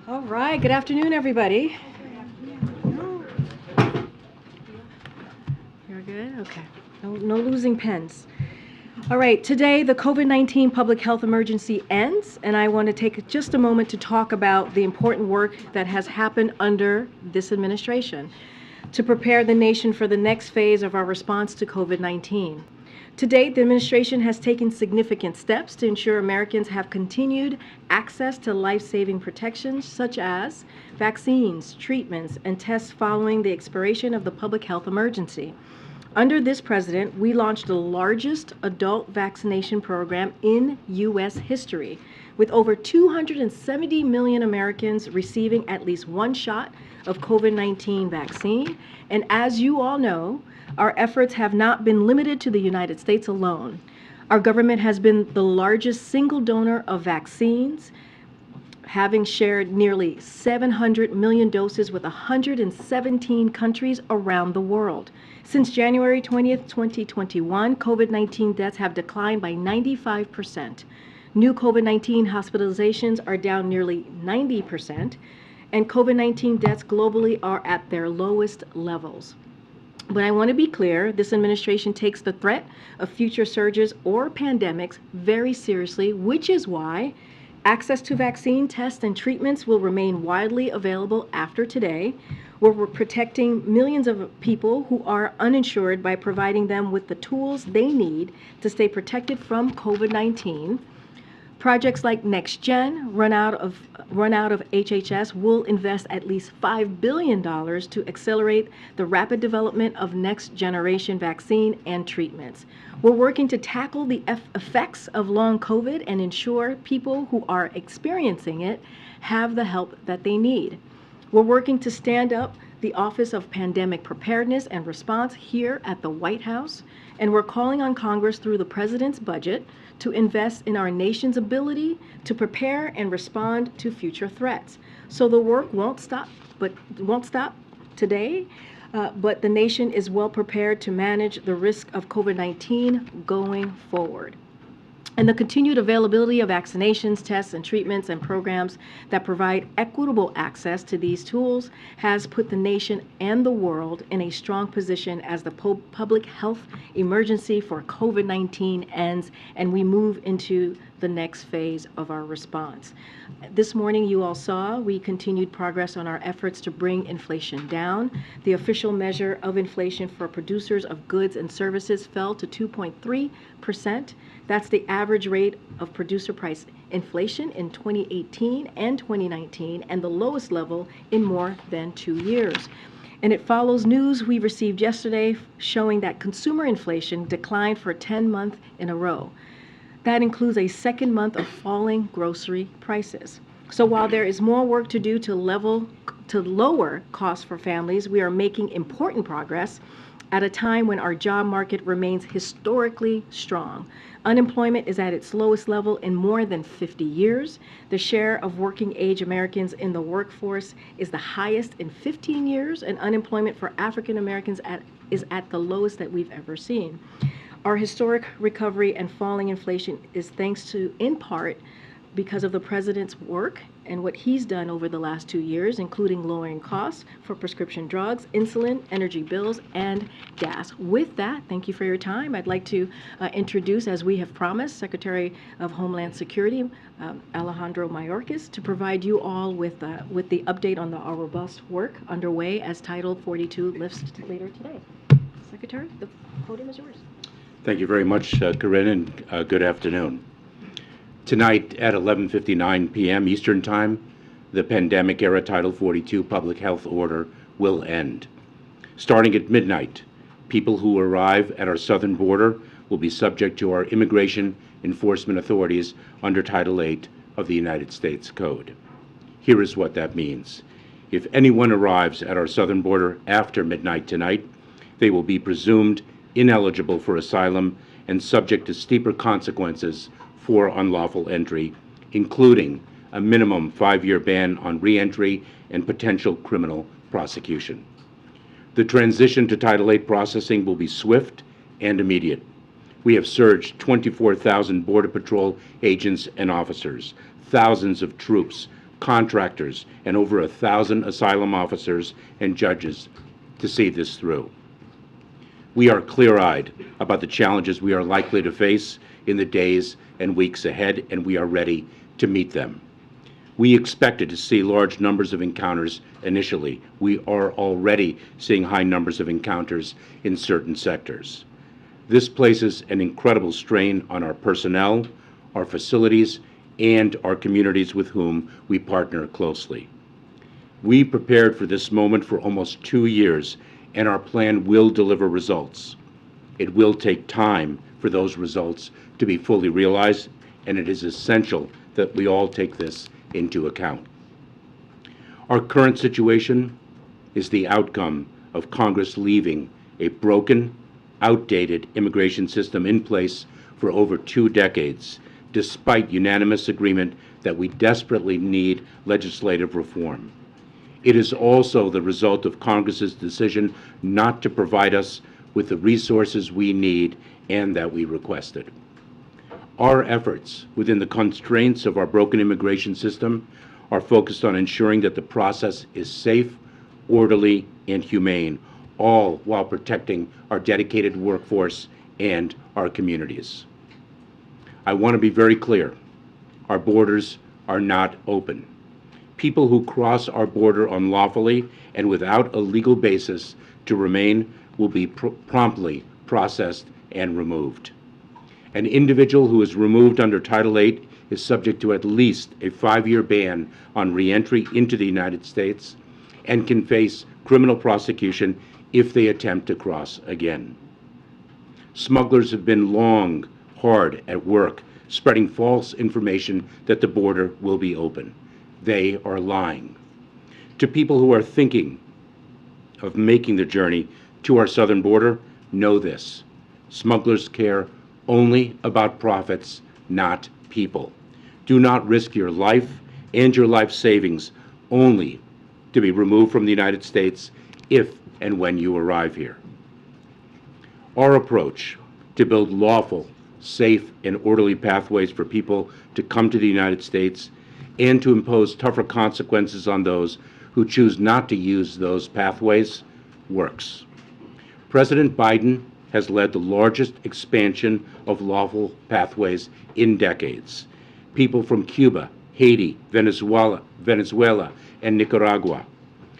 All right, good afternoon, everybody. You're good? Okay. No losing pens. All right, today the COVID-19 public health emergency ends, and I want to take just a moment to talk about the important work that has happened under this administration to prepare the nation for the next phase of our response to COVID-19. To date, the administration has taken significant steps to ensure Americans have continued access to life-saving protections such as vaccines, treatments, and tests following the expiration of the public health emergency. Under this president, we launched the largest adult vaccination program in U.S. history, with over 270 million Americans receiving at least one shot of COVID-19 vaccine. And as you all know, our efforts have not been limited to the United States alone. Our government has been the largest single donor of vaccines, having shared nearly 700 million doses with 117 countries around the world. Since January 20th, 2021, COVID-19 deaths have declined by 95%. New COVID-19 hospitalizations are down nearly 90%, and COVID-19 deaths globally are at their lowest levels. But I want to be clear, this administration takes the threat of future surges or pandemics very seriously, which is why access to vaccine tests and treatments will remain widely available after today, where we're protecting millions of people who are uninsured by providing them with the tools they need to stay protected from COVID-19. Projects like NextGen, run out of HHS, will invest at least $5 billion to accelerate the rapid development of next-generation vaccine and treatments. We're working to tackle the effects of long COVID and ensure people who are experiencing it have the help that they need. We're working to stand up the Office of Pandemic Preparedness and Response here at the White House, and we're calling on Congress through the President's budget to invest in our nation's ability to prepare and respond to future threats. So the work won't stop today, but the nation is well prepared to manage the risk of COVID-19 going forward. And the continued availability of vaccinations, tests, and treatments and programs that provide equitable access to these tools has put the nation and the world in a strong position as the public health emergency for COVID-19 ends and we move into the next phase of our response. This morning, you all saw we continued progress on our efforts to bring inflation down. The official measure of inflation for producers of goods and services fell to 2.3%. That's the average rate of producer price inflation in 2018 and 2019, and the lowest level in more than 2 years. And it follows news we received yesterday showing that consumer inflation declined for 10 months in a row. That includes a second month of falling grocery prices. So while there is more work to do to lower costs for families, we are making important progress at a time when our job market remains historically strong. Unemployment is at its lowest level in more than 50 years. The share of working age Americans in the workforce is the highest in 15 years, and unemployment for African Americans is at the lowest that we've ever seen. Our historic recovery and falling inflation is thanks to, in part, because of the president's work and what he's done over the last 2 years, including lowering costs for prescription drugs, insulin, energy bills, and gas. With that, thank you for your time. I'd like to introduce, as we have promised, Secretary of Homeland Security, Alejandro Mayorkas, to provide you all with the update on our robust work underway as Title 42 lifts later today. Secretary, the podium is yours. Thank you very much, Karine, and good afternoon. Tonight at 11:59 p.m. Eastern Time, the pandemic-era Title 42 public health order will end. Starting at midnight, people who arrive at our southern border will be subject to our immigration enforcement authorities under Title 8 of the United States Code. Here is what that means. If anyone arrives at our southern border after midnight tonight, they will be presumed ineligible for asylum and subject to steeper consequences for unlawful entry, including a minimum 5-year ban on re-entry and potential criminal prosecution. The transition to Title 8 processing will be swift and immediate. We have surged 24,000 Border Patrol agents and officers, thousands of troops contractors, and over 1,000 asylum officers and judges to see this through. We are clear-eyed about the challenges we are likely to face in the days and weeks ahead, and we are ready to meet them. We expected to see large numbers of encounters initially. We are already seeing high numbers of encounters in certain sectors. This places an incredible strain on our personnel, our facilities, and our communities with whom we partner closely. We prepared for this moment for almost 2 years, and our plan will deliver results. It will take time for those results to be fully realized, and it is essential that we all take this into account. Our current situation is the outcome of Congress leaving a broken, outdated immigration system in place for over 2 decades, despite unanimous agreement that we desperately need legislative reform. It is also the result of Congress's decision not to provide us with the resources we need and that we requested. Our efforts within the constraints of our broken immigration system are focused on ensuring that the process is safe, orderly, and humane, all while protecting our dedicated workforce and our communities. I want to be very clear. Our borders are not open. People who cross our border unlawfully and without a legal basis to remain will be promptly processed and removed. An individual who is removed under Title VIII is subject to at least a 5-year ban on re-entry into the United States and can face criminal prosecution if they attempt to cross again. Smugglers have been long hard at work spreading false information that the border will be open. They are lying. To people who are thinking of making the journey to our southern border, know this: smugglers care only about profits, not people. Do not risk your life and your life savings only to be removed from the United States if and when you arrive here. Our approach to build lawful, safe, and orderly pathways for people to come to the United States and to impose tougher consequences on those who choose not to use those pathways works. President Biden has led the largest expansion of lawful pathways in decades. People from Cuba, Haiti, Venezuela, and Nicaragua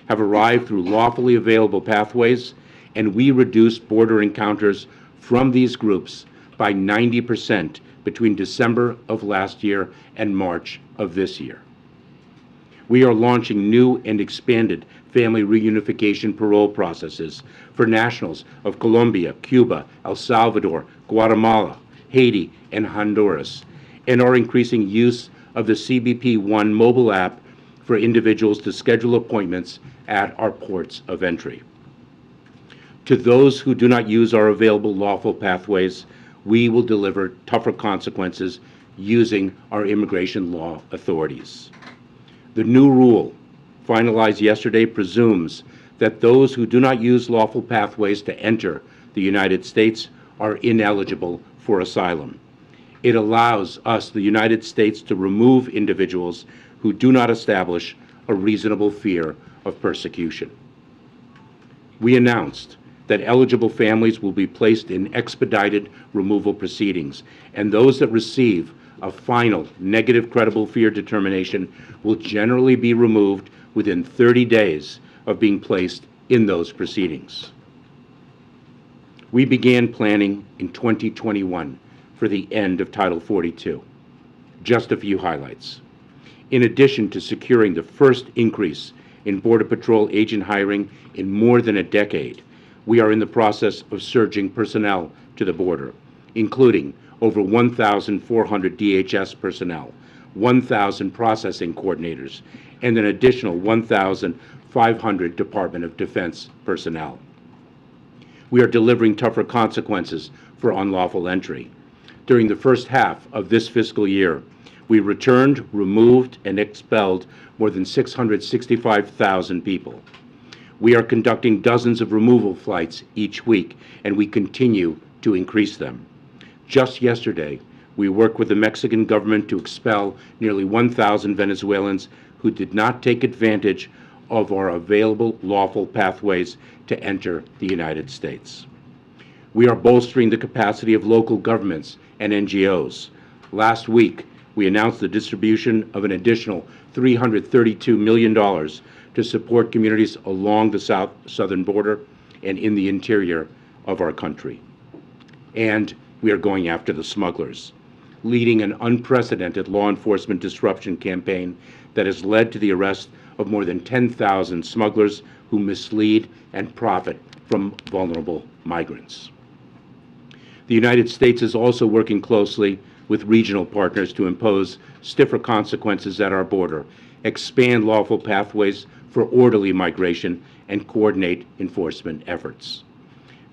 have arrived through lawfully available pathways, and we reduced border encounters from these groups by 90% between December of last year and March of this year. We are launching new and expanded family reunification parole processes for nationals of Colombia, Cuba, El Salvador, Guatemala, Haiti, and Honduras, and are increasing use of the CBP One mobile app for individuals to schedule appointments at our ports of entry. To those who do not use our available lawful pathways, we will deliver tougher consequences using our immigration law authorities. The new rule, finalized yesterday, presumes that those who do not use lawful pathways to enter the United States are ineligible for asylum. It allows us, the United States, to remove individuals who do not establish a reasonable fear of persecution. We announced that eligible families will be placed in expedited removal proceedings, and those that receive a final negative credible fear determination will generally be removed within 30 days of being placed in those proceedings. We began planning in 2021 for the end of Title 42. Just a few highlights. In addition to securing the first increase in Border Patrol agent hiring in more than a decade, we are in the process of surging personnel to the border, including over 1,400 DHS personnel, 1,000 processing coordinators, and an additional 1,500 Department of Defense personnel. We are delivering tougher consequences for unlawful entry. During the first half of this fiscal year, we returned, removed, and expelled more than 665,000 people. We are conducting dozens of removal flights each week, and we continue to increase them. Just yesterday, we worked with the Mexican government to expel nearly 1,000 Venezuelans who did not take advantage of our available lawful pathways to enter the United States. We are bolstering the capacity of local governments and NGOs. Last week, we announced the distribution of an additional $332 million to support communities along the southern border and in the interior of our country. And we are going after the smugglers, leading an unprecedented law enforcement disruption campaign that has led to the arrest of more than 10,000 smugglers who mislead and profit from vulnerable migrants. The United States is also working closely with regional partners to impose stiffer consequences at our border, expand lawful pathways for orderly migration, and coordinate enforcement efforts.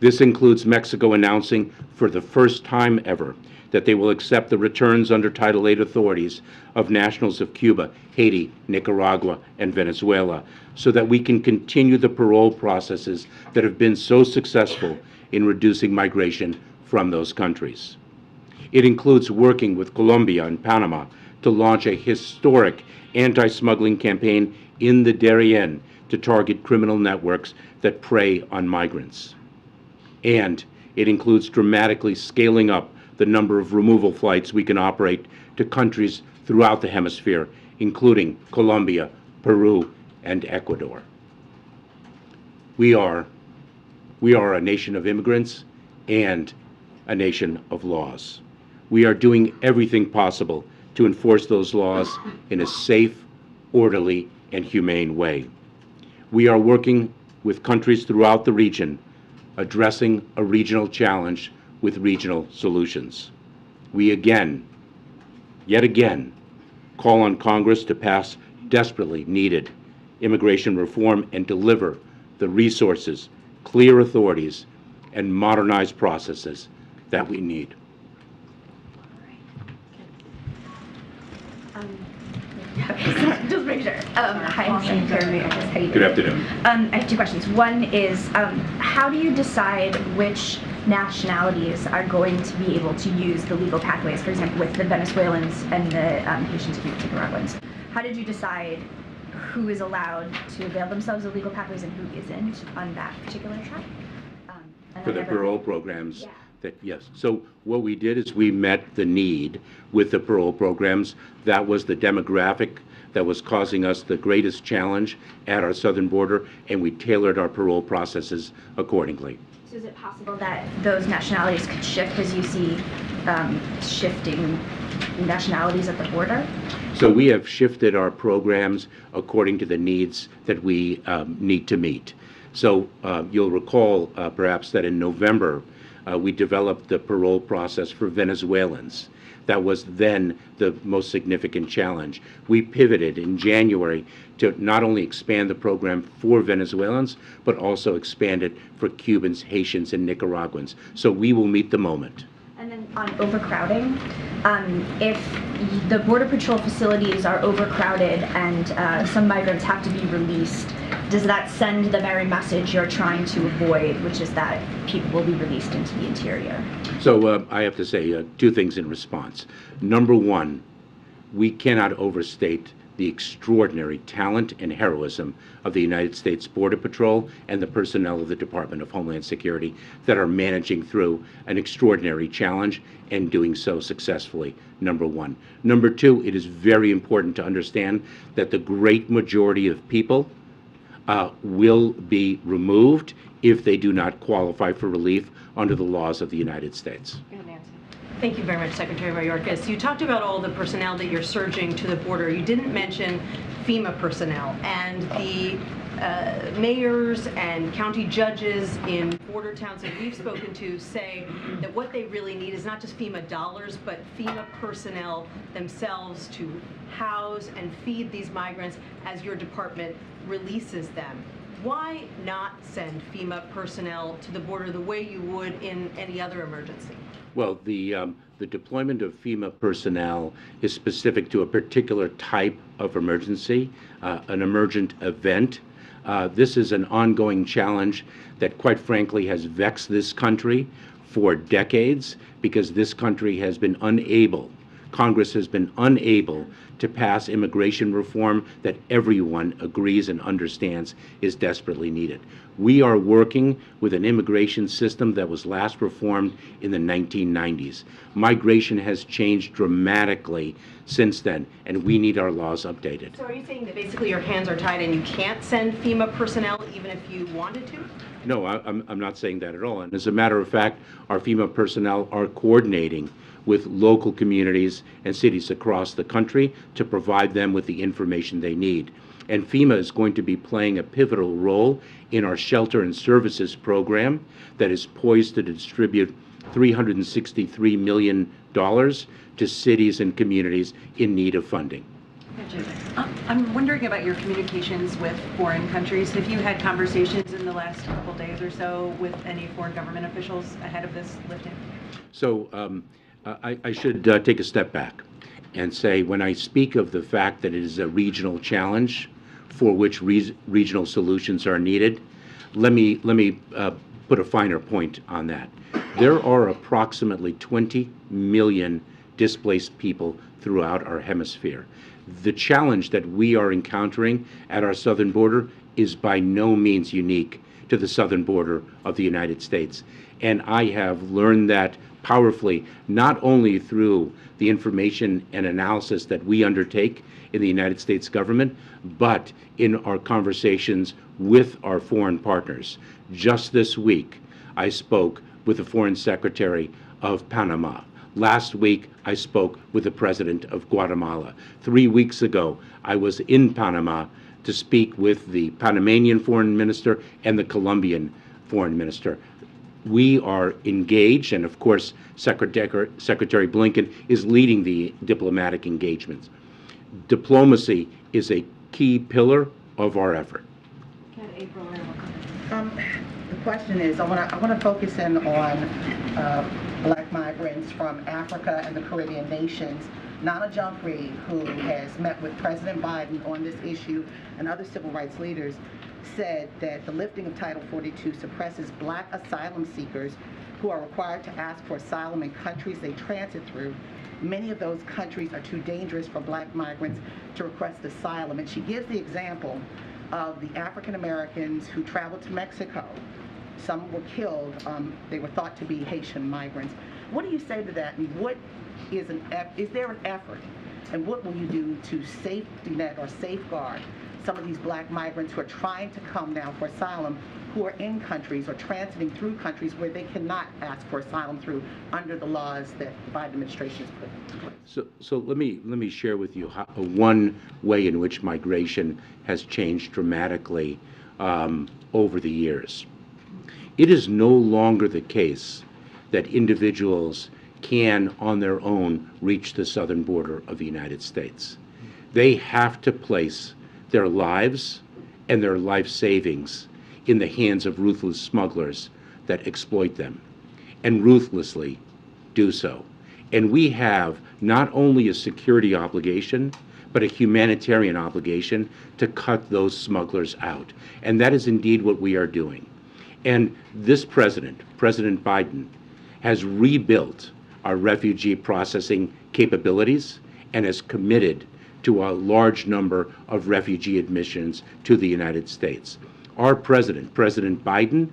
This includes Mexico announcing for the first time ever that they will accept the returns under Title VIII authorities of nationals of Cuba, Haiti, Nicaragua, and Venezuela, so that we can continue the parole processes that have been so successful in reducing migration from those countries. It includes working with Colombia and Panama to launch a historic anti-smuggling campaign in the Darien to target criminal networks that prey on migrants. And it includes dramatically scaling up the number of removal flights we can operate to countries throughout the hemisphere, including Colombia, Peru, and Ecuador. We are a nation of immigrants and a nation of laws. We are doing everything possible to enforce those laws in a safe, orderly, and humane way. We are working with countries throughout the region, addressing a regional challenge with regional solutions. We yet again, call on Congress to pass desperately needed immigration reform and deliver the resources, clear authorities, and modernized processes that we need. Just make sure. Hi, I'm Jean-Pierre. How you doing? Good afternoon. I have two questions. One is, how do you decide which nationalities are going to be able to use the legal pathways, for example, with the Venezuelans and the Haitians and Nicaraguans? How did you decide who is allowed to avail themselves of legal pathways and who isn't on that particular track? For the parole programs? Yeah. Yes. So what we did is we met the need with the parole programs. That was the demographic that was causing us the greatest challenge at our southern border, and we tailored our parole processes accordingly. So is it possible that those nationalities could shift as you see shifting nationalities at the border? So we have shifted our programs according to the needs that we need to meet. So you'll recall perhaps that in November, we developed the parole process for Venezuelans. That was then the most significant challenge. We pivoted in January to not only expand the program for Venezuelans, but also expand it for Cubans, Haitians, and Nicaraguans. So we will meet the moment. And then on overcrowding, if the Border Patrol facilities are overcrowded and some migrants have to be released, does that send the very message you're trying to avoid, which is that people will be released into the interior? So I have to say two things in response. Number one, we cannot overstate the extraordinary talent and heroism of the United States Border Patrol and the personnel of the Department of Homeland Security that are managing through an extraordinary challenge and doing so successfully, number one. Number two, it is very important to understand that the great majority of people will be removed if they do not qualify for relief under the laws of the United States. Thank you very much, Secretary Mayorkas. You talked about all the personnel that you're surging to the border. You didn't mention FEMA personnel, and the mayors and county judges in border towns that we've spoken to say that what they really need is not just FEMA dollars, but FEMA personnel themselves to house and feed these migrants as your department releases them. Why not send FEMA personnel to the border the way you would in any other emergency? Well, the deployment of FEMA personnel is specific to a particular type of emergency, an emergent event. This is an ongoing challenge that, quite frankly, has vexed this country for decades because this country has been unable Congress has been unable to pass immigration reform that everyone agrees and understands is desperately needed. We are working with an immigration system that was last reformed in the 1990s. Migration has changed dramatically since then, and we need our laws updated. So are you saying that basically your hands are tied and you can't send FEMA personnel even if you wanted to? No, I'm not saying that at all. And as a matter of fact, our FEMA personnel are coordinating with local communities and cities across the country to provide them with the information they need. And FEMA is going to be playing a pivotal role in our shelter and services program that is poised to distribute $363 million to cities and communities in need of funding. I'm wondering about your communications with foreign countries. Have you had conversations in the last couple days or so with any foreign government officials ahead of this lifting? So I should take a step back and say, when I speak of the fact that it is a regional challenge for which regional solutions are needed, let me put a finer point on that. There are approximately 20 million displaced people throughout our hemisphere. The challenge that we are encountering at our southern border is by no means unique to the southern border of the United States. And I have learned that powerfully, not only through the information and analysis that we undertake in the United States government, but in our conversations with our foreign partners. Just this week, I spoke with the Foreign Secretary of Panama. Last week, I spoke with the President of Guatemala. 3 weeks ago, I was in Panama to speak with the Panamanian Foreign Minister and the Colombian Foreign Minister. We are engaged, and of course, Secretary Blinken is leading the diplomatic engagements. Diplomacy is a key pillar of our effort. The question is, I want to focus in on black migrants from Africa and the Caribbean nations. Nana Jumfrey, who has met with President Biden on this issue and other civil rights leaders, said that the lifting of Title 42 suppresses black asylum seekers who are required to ask for asylum in countries they transit through. Many of those countries are too dangerous for black migrants to request asylum. And she gives the example of the African Americans who traveled to Mexico. Some were killed. They were thought to be Haitian migrants. What do you say to that? And what is there an effort? And what will you do to safety net or safeguard some of these black migrants who are trying to come now for asylum, who are in countries or transiting through countries where they cannot ask for asylum through under the laws that the Biden administration has put in place? So let me share with you one way in which migration has changed dramatically over the years. It is no longer the case that individuals can, on their own, reach the southern border of the United States. They have to place their lives and their life savings in the hands of ruthless smugglers that exploit them, and ruthlessly do so. And we have not only a security obligation, but a humanitarian obligation to cut those smugglers out. And that is indeed what we are doing. And this President Biden, has rebuilt our refugee processing capabilities and has committed to a large number of refugee admissions to the United States. Our President Biden,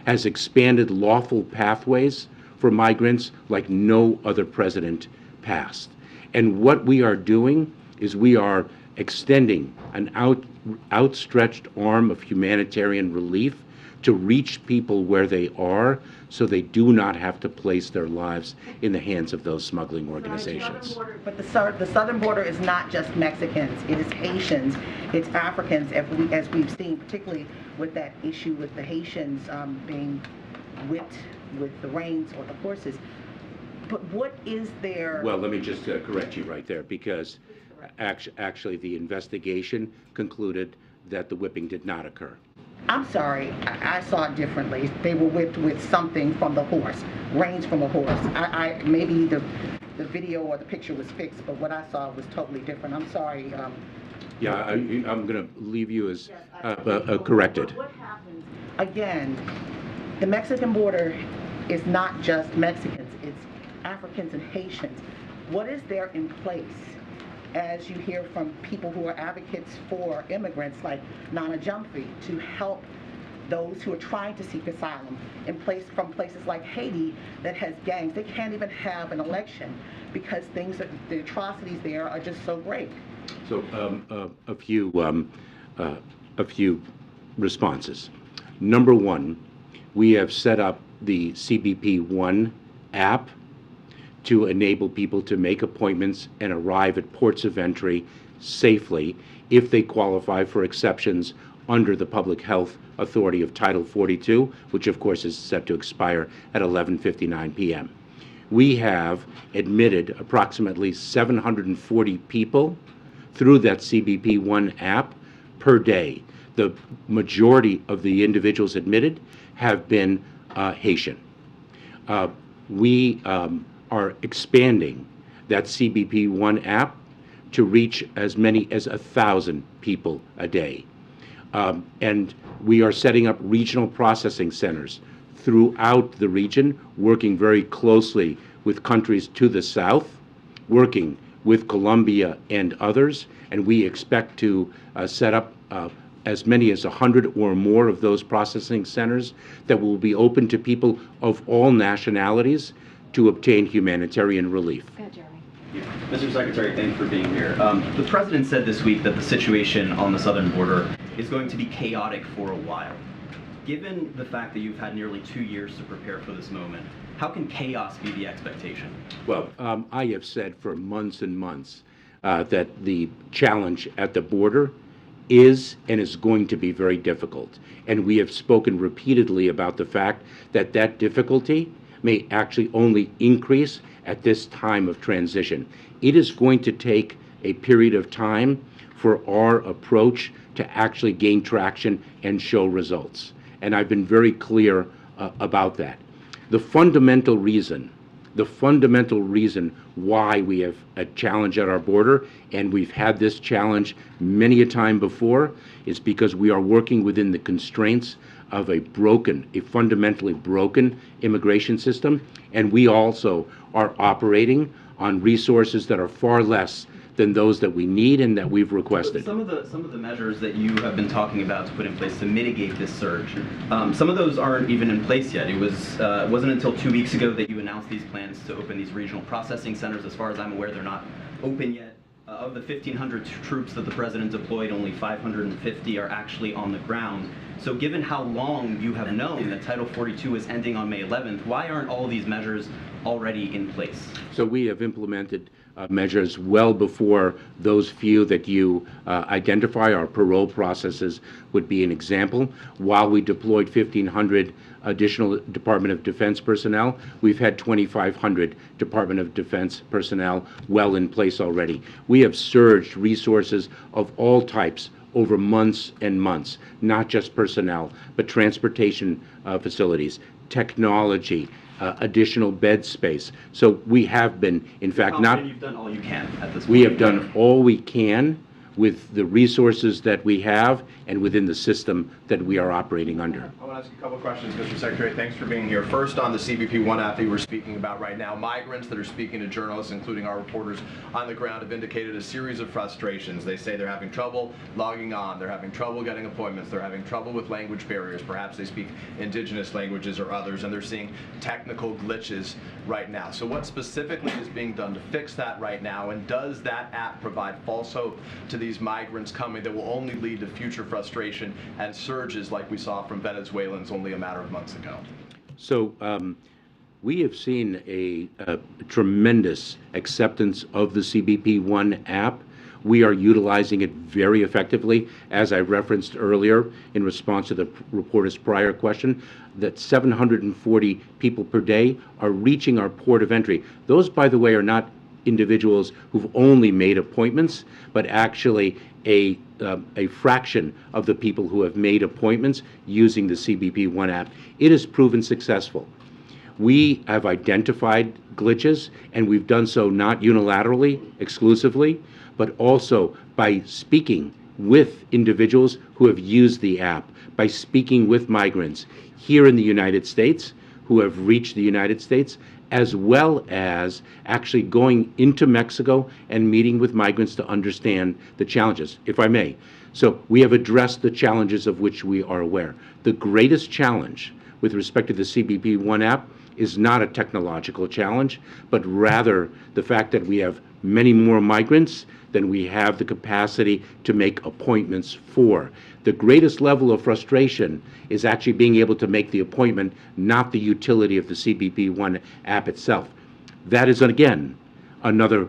has expanded lawful pathways for migrants like no other president past. And what we are doing is we are extending an outstretched arm of humanitarian relief to reach people where they are so they do not have to place their lives in the hands of those smuggling organizations. But the southern border is not just Mexicans, it is Haitians, it's Africans, as we've seen, particularly with that issue with the Haitians being whipped with the reins or the horses. But what is there? Well, let me just correct you right there, because actually the investigation concluded that the whipping did not occur. I'm sorry, I saw it differently. They were whipped with something from the horse, reins from a horse. Maybe the video or the picture was fixed, but what I saw was totally different. I'm sorry. Yeah, I'm going to leave you as corrected. What happens? Again, the Mexican border is not just Mexicans, it's Africans and Haitians. What is there in place, as you hear from people who are advocates for immigrants like Nana Jumphrey, to help those who are trying to seek asylum from places like Haiti that has gangs? They can't even have an election because the atrocities there are just so great. So a few responses. Number one, we have set up the CBP One app to enable people to make appointments and arrive at ports of entry safely if they qualify for exceptions under the Public Health Authority of Title 42, which of course is set to expire at 11:59 p.m. We have admitted approximately 740 people through that CBP One app per day. The majority of the individuals admitted have been Haitian. We are expanding that CBP One app to reach as many as 1,000 people a day. And we are setting up regional processing centers throughout the region, working very closely with countries to the south, working with Colombia and others, and we expect to set up as many as 100 or more of those processing centers that will be open to people of all nationalities to obtain humanitarian relief. Mr. Secretary, thanks for being here. The President said this week that the situation on the southern border is going to be chaotic for a while. Given the fact that you've had nearly 2 years to prepare for this moment, how can chaos be the expectation? Well, I have said for months and months that the challenge at the border is and is going to be very difficult. And we have spoken repeatedly about the fact that that difficulty may actually only increase at this time of transition. It is going to take a period of time for our approach to actually gain traction and show results. And I've been very clear about that. The fundamental reason why we have a challenge at our border, and we've had this challenge many a time before, is because we are working within the constraints of a fundamentally broken immigration system, and we also are operating on resources that are far less than those that we need and that we've requested. Some of the measures that you have been talking about to put in place to mitigate this surge, some of those aren't even in place yet. It wasn't until 2 weeks ago that you announced these plans to open these regional processing centers. As far as I'm aware, they're not open yet. Of the 1,500 troops that the President deployed, only 550 are actually on the ground. So given how long you have known that Title 42 is ending on May 11th, why aren't all these measures already in place? So we have implemented measures well before those few that you identify. Our parole processes would be an example. While we deployed 1,500 additional Department of Defense personnel, we've had 2,500 Department of Defense personnel well in place already. We have surged resources of all types over months and months, not just personnel, but transportation facilities, technology, additional bed space. So we have been, in fact, You've done all you can at this point. we have done all we can with the resources that we have and within the system that we are operating under. I want to ask you a couple of questions, Mr. Secretary. Thanks for being here. First, on the CBP One app that you were speaking about right now, migrants that are speaking to journalists, including our reporters on the ground, have indicated a series of frustrations. They say they're having trouble logging on, they're having trouble getting appointments, they're having trouble with language barriers. Perhaps they speak indigenous languages or others, and they're seeing technical glitches right now. So what specifically is being done to fix that right now, and does that app provide false hope to these migrants coming that will only lead to future frustration and surges like we saw from Venezuelans only a matter of months ago? So we have seen a tremendous acceptance of the CBP One app. We are utilizing it very effectively. As I referenced earlier in response to the reporter's prior question, that 740 people per day are reaching our port of entry. Those, by the way, are not individuals who've only made appointments, but actually a fraction of the people who have made appointments using the CBP One app. It has proven successful. We have identified glitches, and we've done so not unilaterally, exclusively, but also by speaking with individuals who have used the app, by speaking with migrants here in the United States who have reached the United States, as well as actually going into Mexico and meeting with migrants to understand the challenges, if I may. So we have addressed the challenges of which we are aware. The greatest challenge with respect to the CBP One app is not a technological challenge, but rather the fact that we have many more migrants than we have the capacity to make appointments for. The greatest level of frustration is actually being able to make the appointment, not the utility of the CBP One app itself. That is, again, another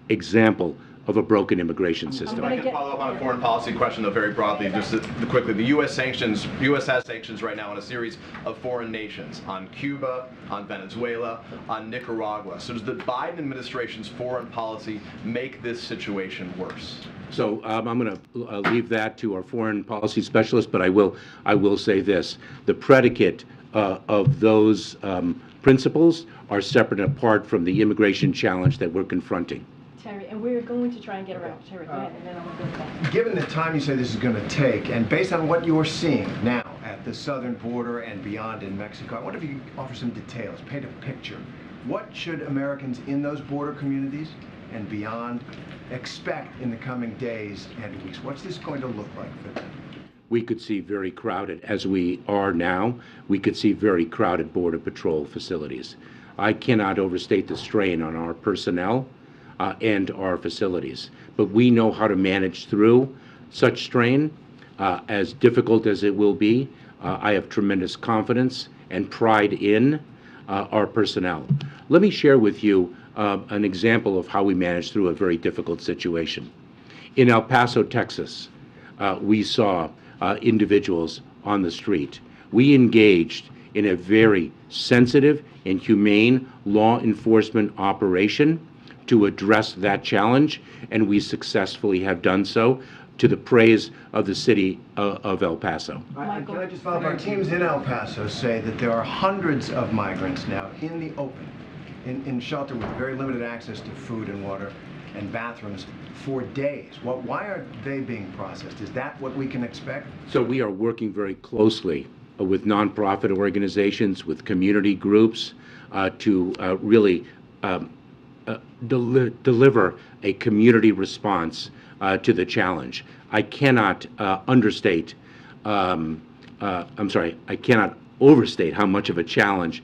example of a broken immigration system. If I can follow up on a foreign policy question, though, very broadly, just quickly. The U.S. has sanctions right now on a series of foreign nations, on Cuba, on Venezuela, on Nicaragua. So does the Biden administration's foreign policy make this situation worse? So I'm going to leave that to our foreign policy specialist, but I will say this: the predicate of those principles are separate and apart from the immigration challenge that we're confronting. Terry, and we're going to try and get around. Terry, go ahead, and then I'm going to go back. Given the time you say this is going to take, and based on what you're seeing now at the southern border and beyond in Mexico, I wonder if you could offer some details, paint a picture. What should Americans in those border communities and beyond expect in the coming days and weeks? What's this going to look like for them? We could see very crowded, as we are now, we could see very crowded Border Patrol facilities. I cannot overstate the strain on our personnel and our facilities. But we know how to manage through such strain, as difficult as it will be. I have tremendous confidence and pride in our personnel. Let me share with you an example of how we managed through a very difficult situation. In El Paso, Texas, we saw individuals on the street. We engaged in a very sensitive and humane law enforcement operation to address that challenge, and we successfully have done so, to the praise of the city of El Paso. Can I just follow up? Our teams in El Paso say that there are hundreds of migrants now in the open, in shelter with very limited access to food and water and bathrooms for days. Why are they being processed? Is that what we can expect? So we are working very closely with nonprofit organizations, with community groups, to really deliver a community response to the challenge. I cannot overstate how much of a challenge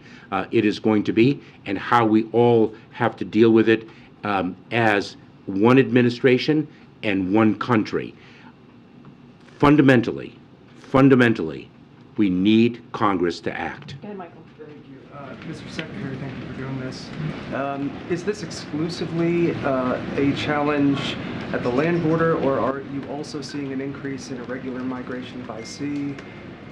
it is going to be, and how we all have to deal with it as one administration and one country. Fundamentally, we need Congress to act. Go ahead, Michael. Mr. Secretary, thank you for doing this. Is this exclusively a challenge at the land border, or are you also seeing an increase in irregular migration by sea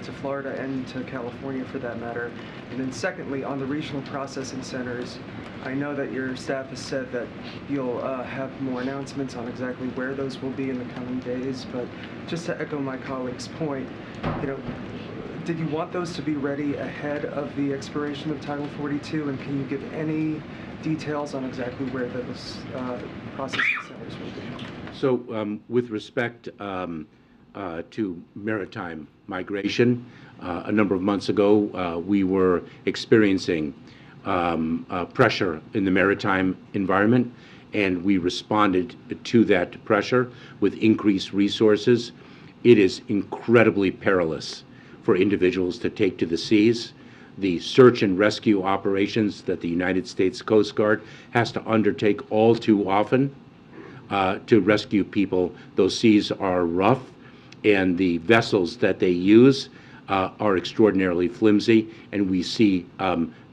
to Florida and to California for that matter? And then secondly, on the regional processing centers, I know that your staff has said that you'll have more announcements on exactly where those will be in the coming days, but just to echo my colleague's point, did you want those to be ready ahead of the expiration of Title 42, and can you give any details on exactly where those processing centers will be? So with respect to maritime migration, a number of months ago we were experiencing pressure in the maritime environment, and we responded to that pressure with increased resources. It is incredibly perilous for individuals to take to the seas. The search and rescue operations that the United States Coast Guard has to undertake all too often to rescue people, those seas are rough, and the vessels that they use are extraordinarily flimsy, and we see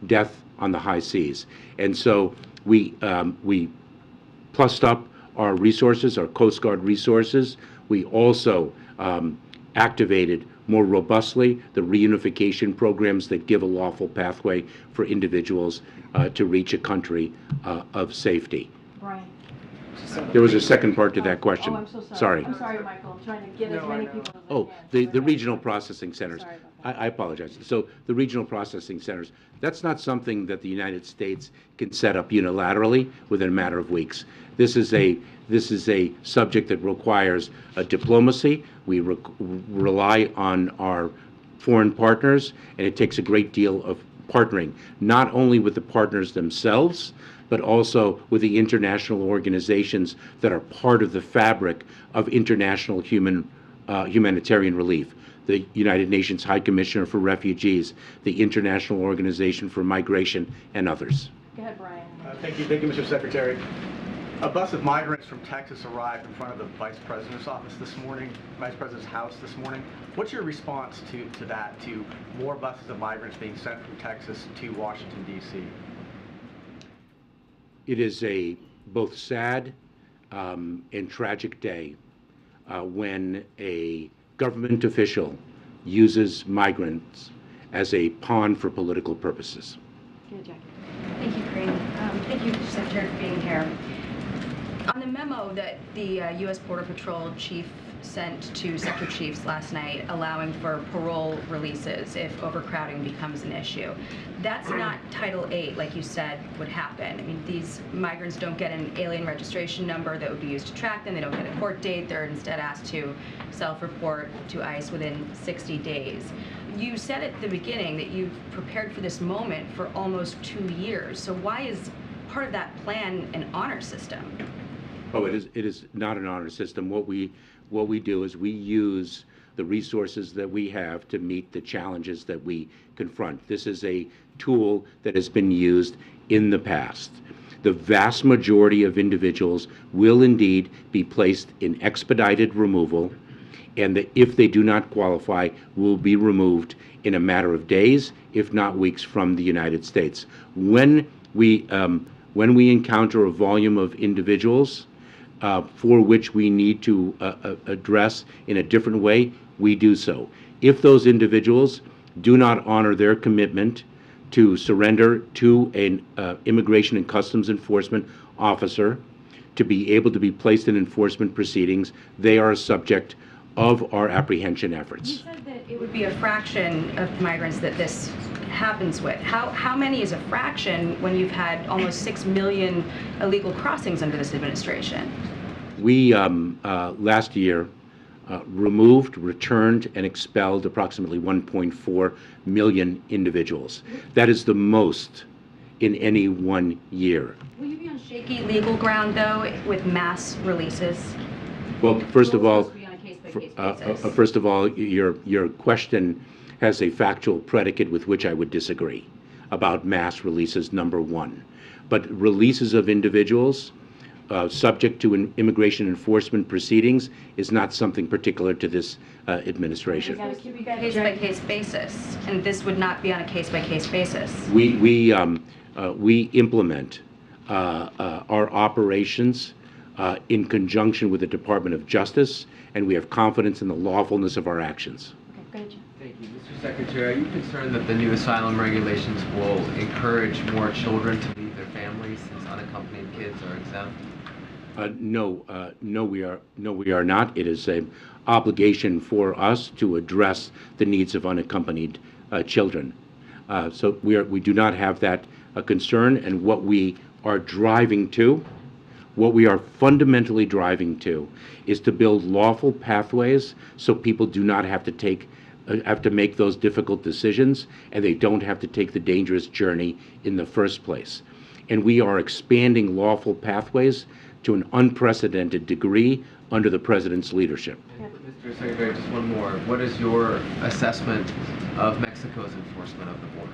death on the high seas. And so we plussed up our resources, our Coast Guard resources. We also activated more robustly the reunification programs that give a lawful pathway for individuals to reach a country of safety. Brian. There was a second part to that question. Oh, I'm so sorry. Sorry. I'm sorry, Michael. I'm trying to get as many people as I Oh, can. the regional processing centers. Sorry about I apologize. So the regional processing centers, that's not something that the United States can set up unilaterally within a matter of weeks. This is a subject that requires a diplomacy. We rely on our foreign partners, and it takes a great deal of partnering not only with the partners themselves, but also with the international organizations that are part of the fabric of international humanitarian relief. The United Nations High Commissioner for Refugees, the International Organization for Migration, and others. Go ahead, Brian. Thank you, Mr. Secretary. A bus of migrants from Texas arrived in front of the Vice President's office this morning, Vice President's house this morning. What's your response to that, to more buses of migrants being sent from Texas to Washington, D.C.? It is a both sad and tragic day when a government official uses migrants as a pawn for political purposes. Go ahead, Jackie. Thank you, Karine. Thank you, Mr. Secretary, for being here. On the memo that the U.S. Border Patrol chief sent to sector chiefs last night allowing for parole releases if overcrowding becomes an issue, that's not Title VIII like you said would happen. I mean, these migrants don't get an alien registration number that would be used to track them. They don't get a court date. They're instead asked to self-report to ICE within 60 days. You said at the beginning that you've prepared for this moment for almost 2 years. So why is part of that plan an honor system? Oh, it is not an honor system. What we do is we use the resources that we have to meet the challenges that we confront. This is a tool that has been used in the past. The vast majority of individuals will indeed be placed in expedited removal, and that if they do not qualify, will be removed in a matter of days, if not weeks, from the United States. When we encounter a volume of individuals for which we need to address in a different way, we do so. If those individuals do not honor their commitment to surrender to an immigration and customs enforcement officer to be able to be placed in enforcement proceedings, they are a subject of our apprehension efforts. You said that it would be a fraction of migrants that this happens with. How many is a fraction when you've had almost 6 million illegal crossings under this administration? We, last year, removed, returned, and expelled approximately 1.4 million individuals. That is the most in any 1 year. Will you be on shaky legal ground, though, with mass releases? Well, first of all, Basis. first of all, your question has a factual predicate with which I would disagree about mass releases, number one. But releases of individuals subject to immigration enforcement proceedings is not something particular to this administration. It's supposed to be a case-by-case basis, and this would not be on a case-by-case basis. We implement our operations in conjunction with the Department of Justice, and we have confidence in the lawfulness of our actions. Okay, go ahead, Jim. Thank you. Mr. Secretary, are you concerned that the new asylum regulations will encourage more children to leave their families since unaccompanied kids are exempt? No, we are not. It is an obligation for us to address the needs of unaccompanied children. So we do not have that concern, and what we are driving to, what we are fundamentally driving to, is to build lawful pathways so people do not have to make those difficult decisions, and they don't have to take the dangerous journey in the first place. And we are expanding lawful pathways to an unprecedented degree under the President's leadership. Mr. Secretary, just one more. What is your assessment of Mexico's enforcement of the border?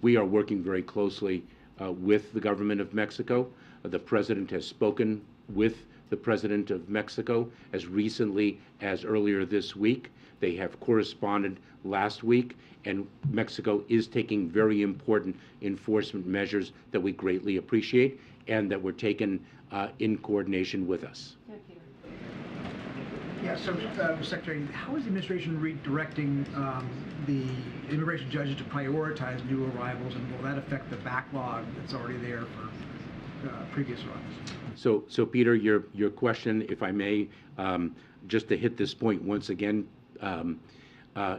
We are working very closely with the government of Mexico. The President has spoken with the President of Mexico as recently as earlier this week. They have corresponded last week, and Mexico is taking very important enforcement measures that we greatly appreciate and that were taken in coordination with us. Yeah, so, Secretary, how is the administration redirecting the immigration judges to prioritize new arrivals, and will that affect the backlog that's already there for previous arrivals? So Peter, your question, if I may, just to hit this point once again,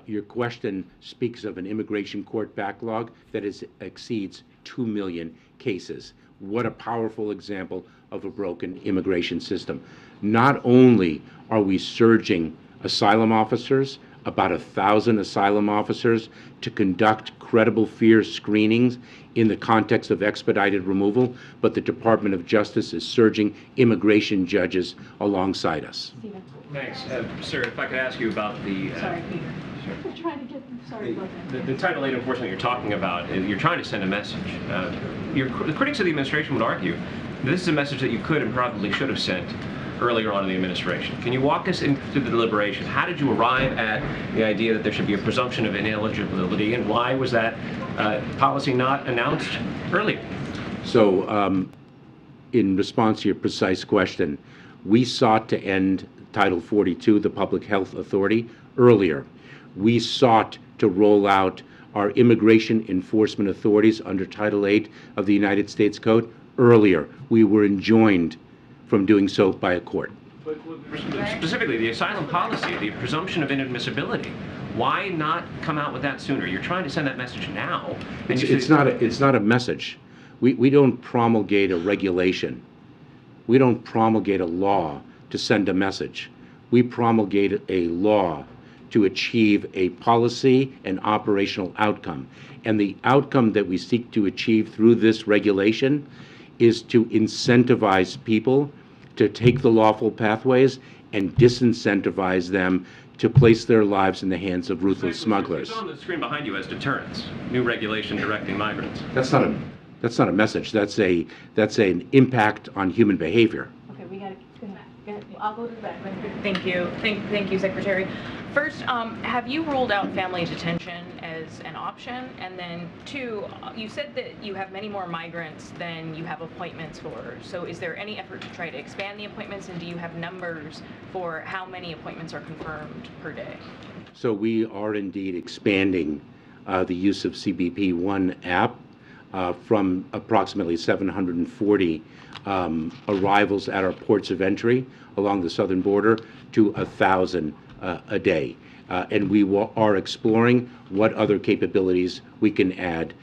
your question speaks of an immigration court backlog that exceeds 2 million cases. What a powerful example of a broken immigration system. Not only are we surging asylum officers, about 1,000 asylum officers to conduct credible fear screenings in the context of expedited removal, but the Department of Justice is surging immigration judges alongside us. Thanks. Sir, if I could ask you about the... Sorry, Peter. I'm trying to get, sorry about that. The Title 8 enforcement you're talking about, you're trying to send a message. The critics of the administration would argue this is a message that you could and probably should have sent earlier on in the administration. Can you walk us through the deliberation? How did you arrive at the idea that there should be a presumption of ineligibility, and why was that policy not announced earlier? So, in response to your precise question, we sought to end Title 42, the Public Health Authority, earlier. We sought to roll out our immigration enforcement authorities under Title 8 of the United States Code earlier. We were enjoined from doing so by a court. But specifically, the asylum policy, the presumption of inadmissibility, why not come out with that sooner? You're trying to send that message now. And It's not a message. We don't promulgate a regulation. We don't promulgate a law to send a message. We promulgate a law to achieve a policy and operational outcome. And the outcome that we seek to achieve through this regulation is to incentivize people to take the lawful pathways and disincentivize them to place their lives in the hands of ruthless smugglers. It's on the screen behind you as deterrence. New regulation directing migrants. That's not a message. That's an impact on human behavior. Okay, we got to go ahead. I'll go to the back. Thank you. Thank you, Secretary. First, have you ruled out family detention as an option? And then two, you said that you have many more migrants than you have appointments for. So is there any effort to try to expand the appointments, and do you have numbers for how many appointments are confirmed per day? So we are indeed expanding the use of CBP One app from approximately 740 arrivals at our ports of entry along the southern border to 1,000 a day. And we are exploring what other capabilities we can add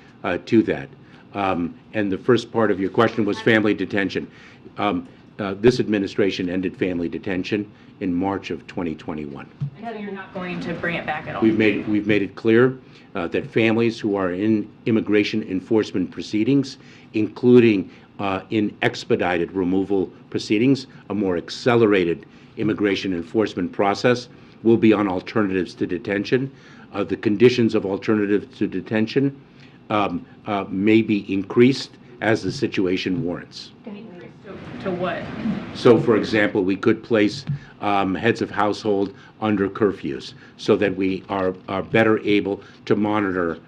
to that. And the first part of your question was family detention. This administration ended family detention in March of 2021. So you're not going to bring it back at all? We've made it clear that families who are in immigration enforcement proceedings, including in expedited removal proceedings, a more accelerated immigration enforcement process, will be on alternatives to detention. The conditions of alternatives to detention may be increased as the situation warrants. To what? So, for example, we could place heads of household under curfews so that we are better able to monitor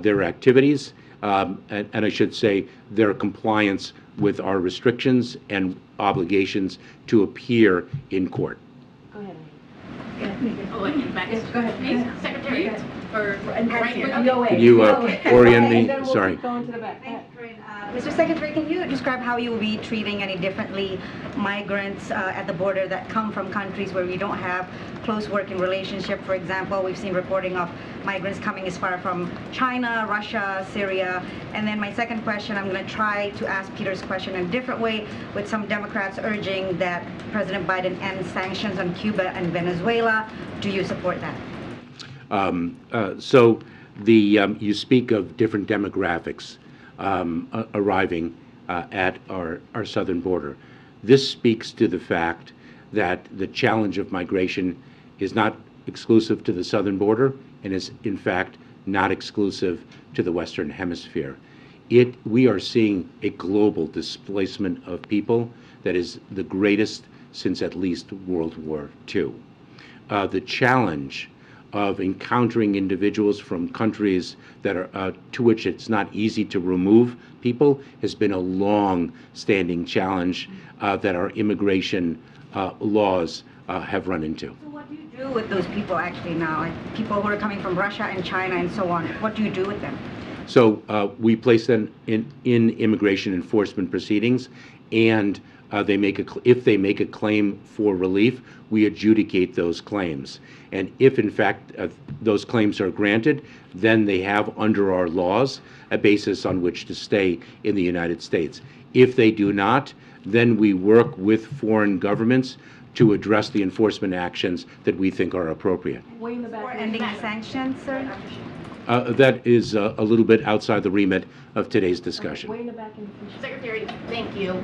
their activities and I should say their compliance with our restrictions and obligations to appear in court. Go ahead. Go ahead. Secretary, Can you orient me? Sorry. Go into the back. Mr. Secretary, can you describe how you will be treating any differently migrants at the border that come from countries where we don't have close working relationship? For example, we've seen reporting of migrants coming as far from China, Russia, Syria. And then my second question, I'm going to try to ask Peter's question in a different way, with some Democrats urging that President Biden end sanctions on Cuba and Venezuela. Do you support that? So you speak of different demographics arriving at our southern border. This speaks to the fact that the challenge of migration is not exclusive to the southern border and is, in fact, not exclusive to the Western Hemisphere. We are seeing a global displacement of people that is the greatest since at least World War II. The challenge of encountering individuals from countries that are to which it's not easy to remove people has been a long-standing challenge that our immigration laws have run into. So what do you do with those people actually now, like people who are coming from Russia and China and so on? What do you do with them? So we place them in immigration enforcement proceedings, and if they make a claim for relief, we adjudicate those claims. And if, in fact, those claims are granted, then they have, under our laws, a basis on which to stay in the United States. If they do not, then we work with foreign governments to address the enforcement actions that we think are appropriate. Way in the back. Or ending sanctions, sir? That is a little bit outside the remit of today's discussion. Way in the back. Secretary, thank you.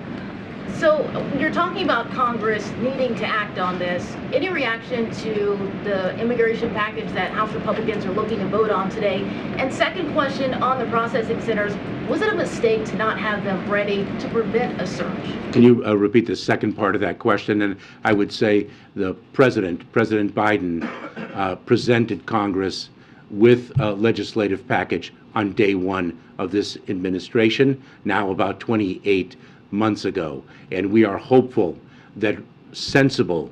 So you're talking about Congress needing to act on this. Any reaction to the immigration package that House Republicans are looking to vote on today? And second question on the processing centers, was it a mistake to not have them ready to prevent a surge? Can you repeat the second part of that question? And I would say the President Biden, presented Congress with a legislative package on day one of this administration, now about 28 months ago. And we are hopeful that sensible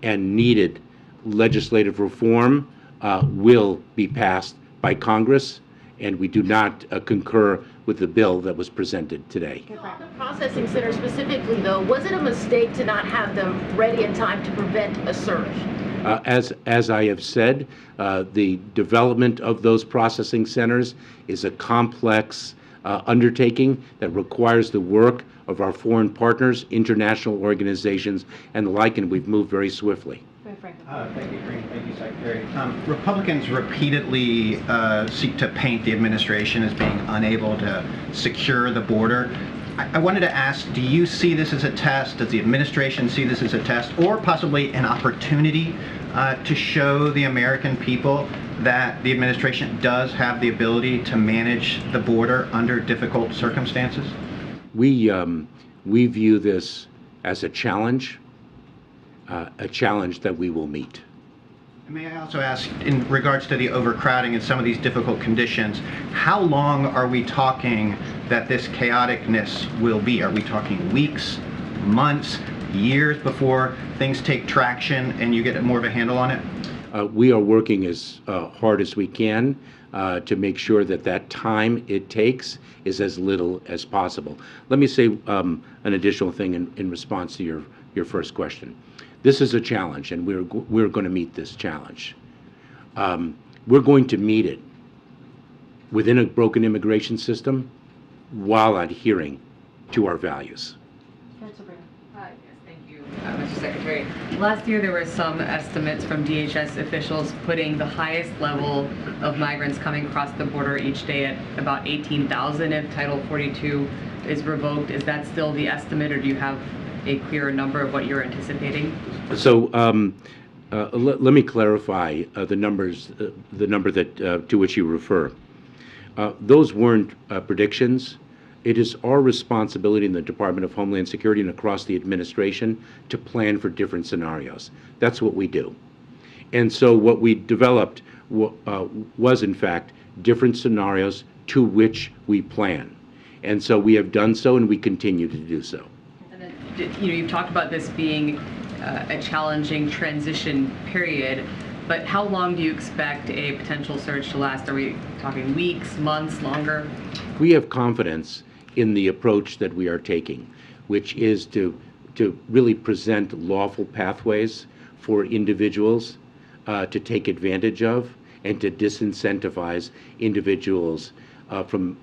and needed legislative reform will be passed by Congress, and we do not concur with the bill that was presented today. On the processing center specifically, though, was it a mistake to not have them ready in time to prevent a surge? As I have said, the development of those processing centers is a complex undertaking that requires the work of our foreign partners, international organizations, and the like, and we've moved very swiftly. Thank you, Karine. Thank you, Secretary. Republicans repeatedly seek to paint the administration as being unable to secure the border. I wanted to ask, do you see this as a test? Does the administration see this as a test, or possibly an opportunity to show the American people that the administration does have the ability to manage the border under difficult circumstances? We view this as a challenge that we will meet. May I also ask, in regards to the overcrowding and some of these difficult conditions, how long are we talking that this chaoticness will be? Are we talking weeks, months, years before things take traction and you get more of a handle on it? We are working as hard as we can to make sure that that time it takes is as little as possible. Let me say an additional thing in response to your first question. This is a challenge, and we're going to meet this challenge. We're going to meet it within a broken immigration system while adhering to our values. Mr. Secretary, last year there were some estimates from DHS officials putting the highest level of migrants coming across the border each day at about 18,000 if Title 42 is revoked. Is that still the estimate, or do you have a clearer number of what you're anticipating? So let me clarify the number that to which you refer. Those weren't predictions. It is our responsibility in the Department of Homeland Security and across the administration to plan for different scenarios. That's what we do. And so what we developed was, in fact, different scenarios to which we plan. And so we have done so, and we continue to do so. And then, you've talked about this being a challenging transition period, but how long do you expect a potential surge to last? Are we talking weeks, months, longer? We have confidence in the approach that we are taking, which is to really present lawful pathways for individuals to take advantage of and to disincentivize individuals from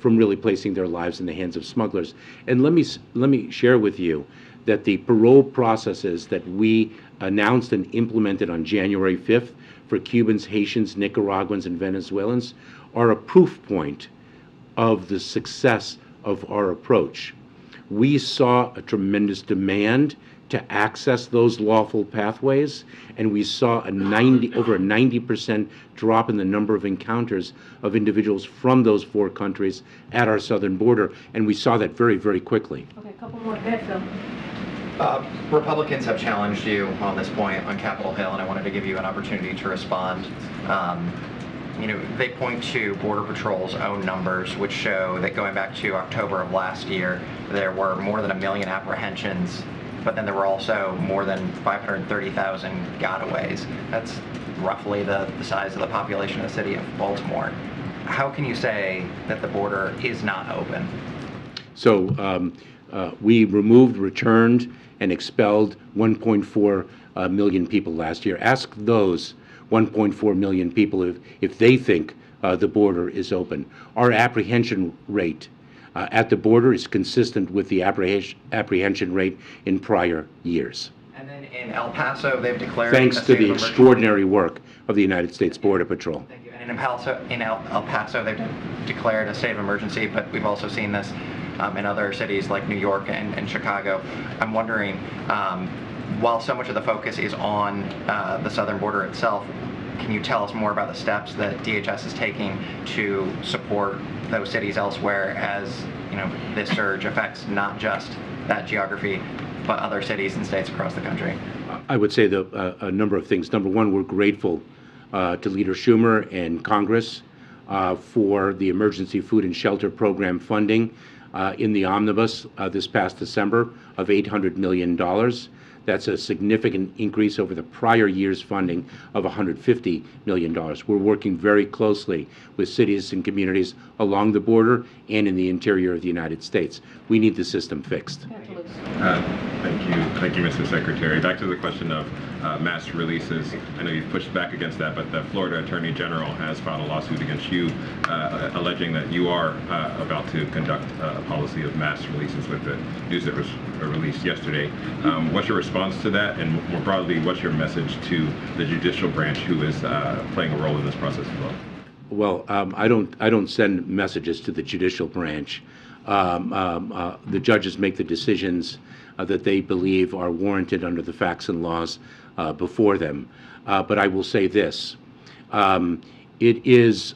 really placing their lives in the hands of smugglers. And let me share with you that the parole processes that we announced and implemented on January 5th for Cubans, Haitians, Nicaraguans, and Venezuelans are a proof point of the success of our approach. We saw a tremendous demand to access those lawful pathways, and we saw over a 90% drop in the number of encounters of individuals from those 4 countries at our southern border, and we saw that very, very quickly. Okay, a couple more. Go ahead, Phil. Republicans have challenged you on this point on Capitol Hill, and I wanted to give you an opportunity to respond. They point to Border Patrol's own numbers, which show that going back to October of last year, there were more than 1 million apprehensions, but then there were also more than 530,000 gotaways. That's roughly the size of the population of the city of Baltimore. How can you say that the border is not open? So we removed, returned, and expelled 1.4 million people last year. Ask those 1.4 million people if they think the border is open. Our apprehension rate at the border is consistent with the apprehension rate in prior years. And then in El Paso, they've declared Thanks a to state the of emergency. extraordinary work of the United States Border Patrol. And in El Paso, they've declared a state of emergency, but we've also seen this in other cities like New York and Chicago. I'm wondering, while so much of the focus is on the southern border itself, can you tell us more about the steps that DHS is taking to support those cities elsewhere, as this surge affects not just that geography, but other cities and states across the country? I would say a number of things. Number one, we're grateful to Leader Schumer and Congress for the Emergency Food and Shelter Program funding in the omnibus this past December of $800 million. That's a significant increase over the prior year's funding of $150 million. We're working very closely with cities and communities along the border and in the interior of the United States. We need the system fixed. Thank you, Mr. Secretary. Back to the question of mass releases. I know you've pushed back against that, but the Florida Attorney General has filed a lawsuit against you, alleging that you are about to conduct a policy of mass releases with the news that was released yesterday. What's your response to that, and more broadly, what's your message to the judicial branch, who is playing a role in this process as well? Well, I don't send messages to the judicial branch. The judges make the decisions that they believe are warranted under the facts and laws before them. But I will say this: it is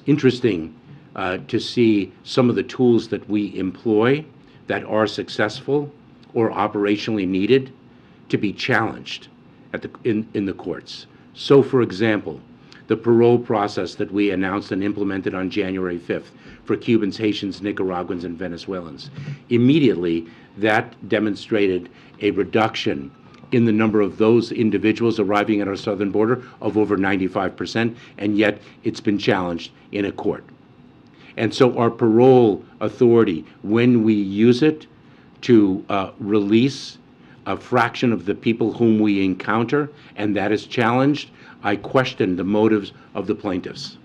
interesting to see some of the tools that we employ that are successful or operationally needed to be challenged in the courts. So, for example, the parole process that we announced and implemented on January 5th for Cubans, Haitians, Nicaraguans, and Venezuelans. Immediately, that demonstrated a reduction in the number of those individuals arriving at our southern border of over 95%, and yet it's been challenged in a court. And so our parole authority, when we use it to release a fraction of the people whom we encounter, and that is challenged, I question the motives of the plaintiffs.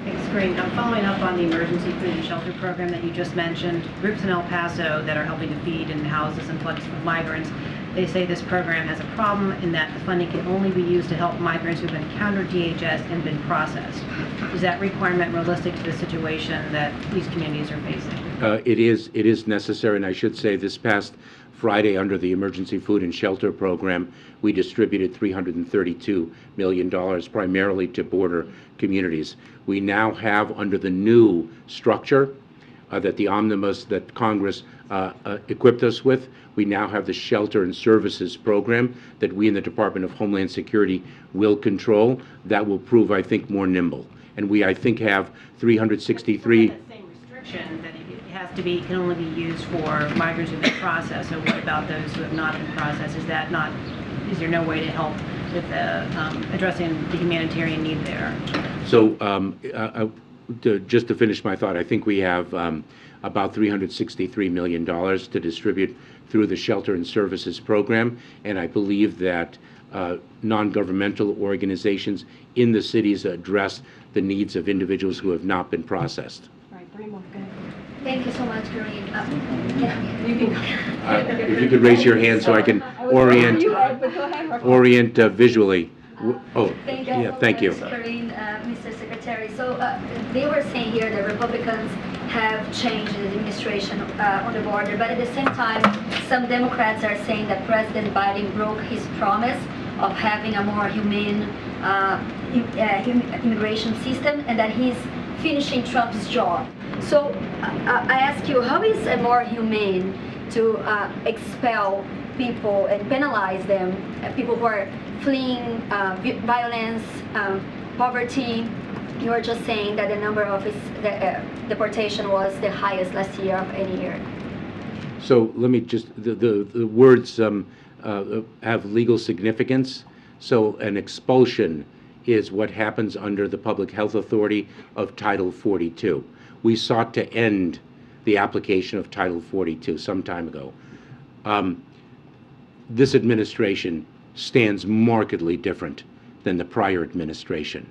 Thanks, Karine. Now, following up on the emergency food and shelter program that you just mentioned, groups in El Paso that are helping to feed and house this influx of migrants, they say this program has a problem in that the funding can only be used to help migrants who've encountered DHS and been processed. Is that requirement realistic to the situation that these communities are facing? It is necessary, and I should say this past Friday, under the Emergency Food and Shelter Program, we distributed $332 million primarily to border communities. We now have, under the new structure that the omnibus that Congress equipped us with, we now have the Shelter and Services Program that we in the Department of Homeland Security will control. That will prove, I think, more nimble. And we, I think, have 363... That same restriction that it has to be, can only be used for migrants who've been processed. So what about those who have not been processed? Is there no way to help with addressing the humanitarian need there? So just to finish my thought, I think we have about $363 million to distribute through the Shelter and Services Program, and I believe that non-governmental organizations in the cities address the needs of individuals who have not been processed. All right, 3 more. Go ahead. Thank you so much, Karine. If you could raise your hand so I can orient visually. Oh, thank you yeah, so thank much, you. Karine, Mr. Secretary. So they were saying here that Republicans have changed the administration on the border, but at the same time, some Democrats are saying that President Biden broke his promise of having a more humane immigration system, and that he's finishing Trump's job. So I ask you, how is it more humane to expel people and penalize them, people who are fleeing violence, poverty? You were just saying that the number of deportation was the highest last year of any year. So let me just, the words have legal significance. So an expulsion is what happens under the Public Health Authority of Title 42. We sought to end the application of Title 42 some time ago. This administration stands markedly different than the prior administration.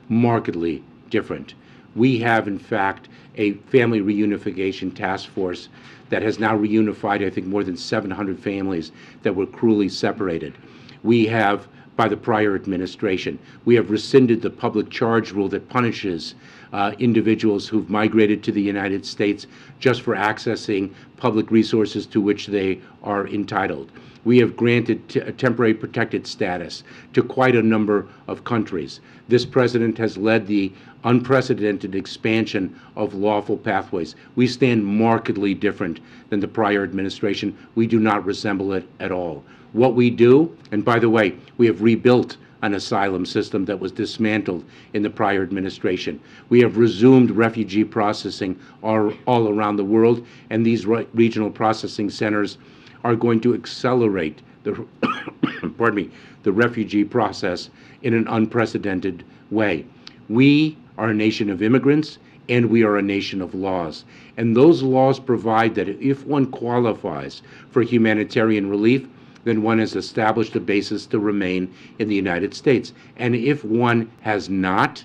Markedly different. We have, in fact, a family reunification task force that has now reunified, I think, more than 700 families that were cruelly separated. We have, by the prior administration, we have rescinded the public charge rule that punishes individuals who've migrated to the United States just for accessing public resources to which they are entitled. We have granted temporary protected status to quite a number of countries. This president has led the unprecedented expansion of lawful pathways. We stand markedly different than the prior administration. We do not resemble it at all. What we do, and by the way, we have rebuilt an asylum system that was dismantled in the prior administration. We have resumed refugee processing all around the world, and these regional processing centers are going to accelerate the, pardon me, the refugee process in an unprecedented way. We are a nation of immigrants, and we are a nation of laws. And those laws provide that if one qualifies for humanitarian relief, then one has established a basis to remain in the United States. And if one has not,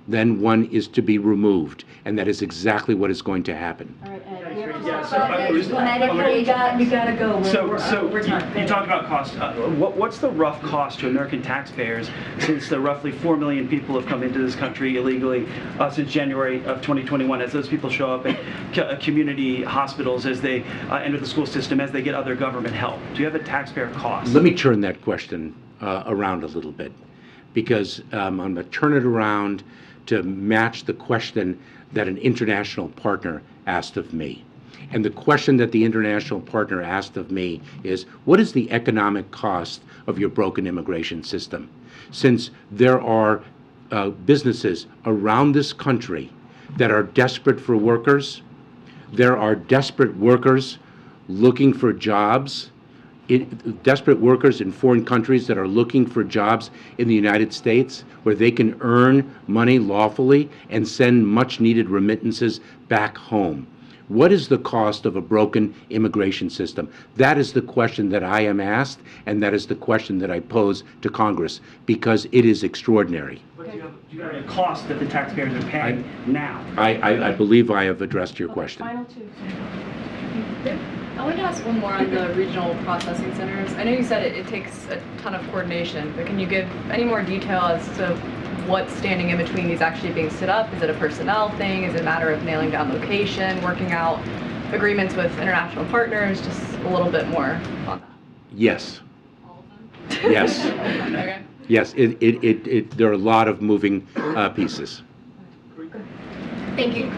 then one is to be removed. And that is exactly what is going to happen. All right, Ed, we have to talk about this. You gotta go. We're You talked about cost. What's the rough cost to American taxpayers since the roughly 4 million people have come into this country illegally since January of 2021, as those people show up at community hospitals, as they enter the school system, as they get other government help? Do you have a taxpayer cost? Let me turn that question around a little bit, because I'm going to turn it around to match the question that an international partner asked of me. And the question that the international partner asked of me is, what is the economic cost of your broken immigration system? Since there are businesses around this country that are desperate for workers, there are desperate workers looking for jobs, desperate workers in foreign countries that are looking for jobs in the United States where they can earn money lawfully and send much needed remittances back home. What is the cost of a broken immigration system? That is the question that I am asked, and that is the question that I pose to Congress, because it is extraordinary. But do you have a cost that the taxpayers are paying now? I believe I have addressed your question. Final two. I wanted to ask one more on the regional processing centers. I know you said it takes a ton of coordination, but can you give any more detail as to what's standing in between these actually being stood up? Is it a personnel thing? Is it a matter of nailing down location, working out agreements with international partners? Just a little bit more on that. Yes. Yes. Okay. Yes, there are a lot of moving pieces. Thank you.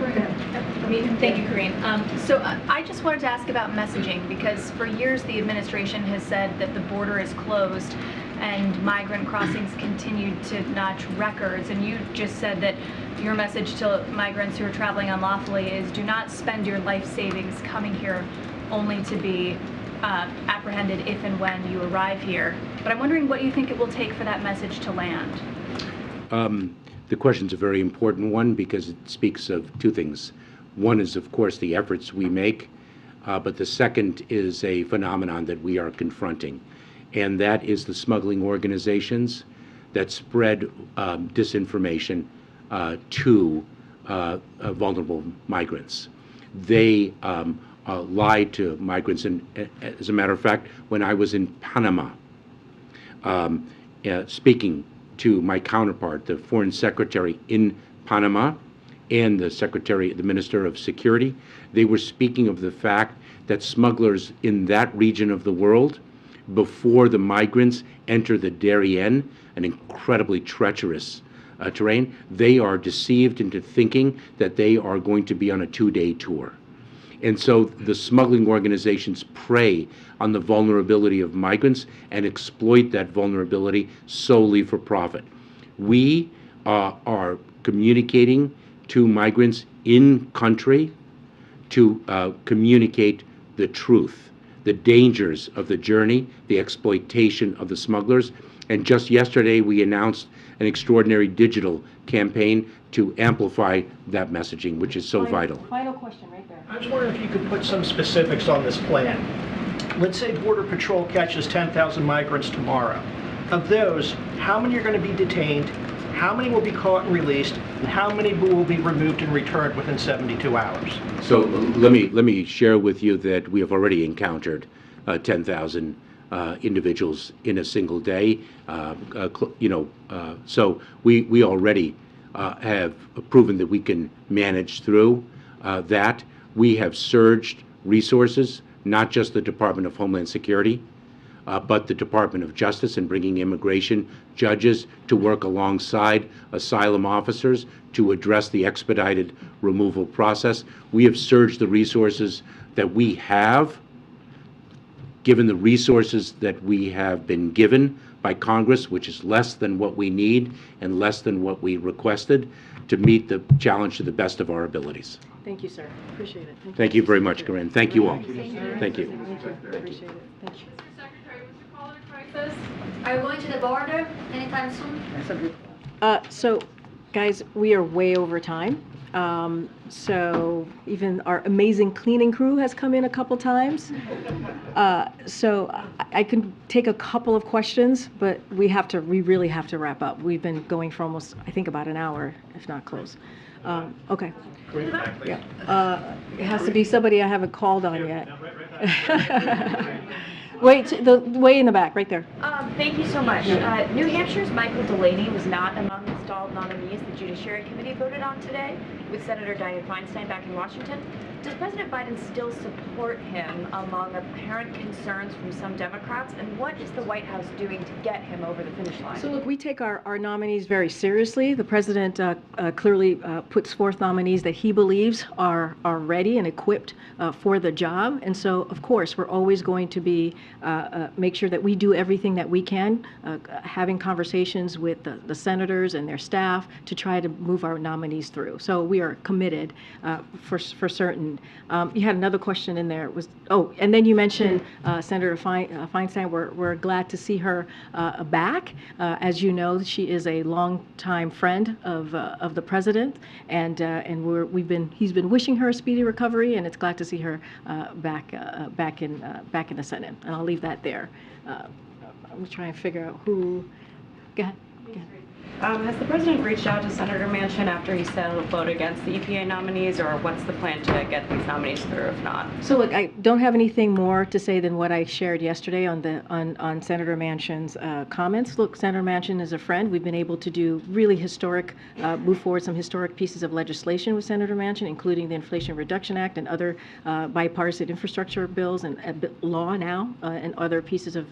Thank you, Karine. So I just wanted to ask about messaging, because for years the administration has said that the border is closed and migrant crossings continued to notch records. And you just said that your message to migrants who are traveling unlawfully is, do not spend your life savings coming here only to be apprehended if and when you arrive here. But I'm wondering what you think it will take for that message to land. The question's a very important one because it speaks of two things. One is, of course, the efforts we make, but the second is a phenomenon that we are confronting, and that is the smuggling organizations that spread disinformation to vulnerable migrants. They lie to migrants, and as a matter of fact, when I was in Panama speaking to my counterpart, the foreign secretary in Panama, and the Minister of Security, they were speaking of the fact that smugglers in that region of the world, before the migrants enter the Darien, an incredibly treacherous terrain, they are deceived into thinking that they are going to be on a 2-day tour. And so the smuggling organizations prey on the vulnerability of migrants and exploit that vulnerability solely for profit. We are communicating to migrants in country to communicate the truth, the dangers of the journey, the exploitation of the smugglers. And just yesterday we announced an extraordinary digital campaign to amplify that messaging, which is so vital. Final question right there. I was wondering if you could put some specifics on this plan. Let's say Border Patrol catches 10,000 migrants tomorrow. Of those, how many are going to be detained? How many will be caught and released, and how many will be removed and returned within 72 hours? So let me share with you that we have already encountered 10,000 individuals in a single day. So we already have proven that we can manage through that. We have surged resources, not just the Department of Homeland Security, but the Department of Justice, in bringing immigration judges to work alongside asylum officers to address the expedited removal process. We have surged the resources that we have, given the resources that we have been given by Congress, which is less than what we need and less than what we requested, to meet the challenge to the best of our abilities. Thank you, sir. Appreciate it. Thank you very much, Karine. Thank you all. Thank you. Thank you. Appreciate it. Thank you. Are you going to the border anytime soon? So, guys, we are way over time. So even our amazing cleaning crew has come in a couple times. So I can take a couple of questions, but we really have to wrap up. We've been going for almost, I think, about an hour, if not close. Okay. Yeah. It has to be somebody I haven't called on yet. Wait, the way in the back, right there. Thank you so much. New Hampshire's Michael Delaney was not among the stalled nominees the Judiciary Committee voted on today, with Senator Dianne Feinstein back in Washington. Does President Biden still support him among apparent concerns from some Democrats, and what is the White House doing to get him over the finish line? So look, we take our nominees very seriously. The president clearly puts forth nominees that he believes are ready and equipped for the job. And so, of course, we're always going to be make sure that we do everything that we can, having conversations with the senators and their staff to try to move our nominees through. So we are committed for certain. You had another question in there. And then you mentioned Senator Feinstein. We're glad to see her back. As you know, she is a longtime friend of the president, and he's been wishing her a speedy recovery, and it's glad to see her back in the Senate. And I'll leave that there. I'm trying to figure out who. Go ahead. Has the president reached out to Senator Manchin after he said he'll vote against the EPA nominees, or what's the plan to get these nominees through if not? So look, I don't have anything more to say than what I shared yesterday on Senator Manchin's comments. Look, Senator Manchin is a friend. We've been able to do really move forward some historic pieces of legislation with Senator Manchin, including the Inflation Reduction Act and other bipartisan infrastructure bills and law now and other pieces of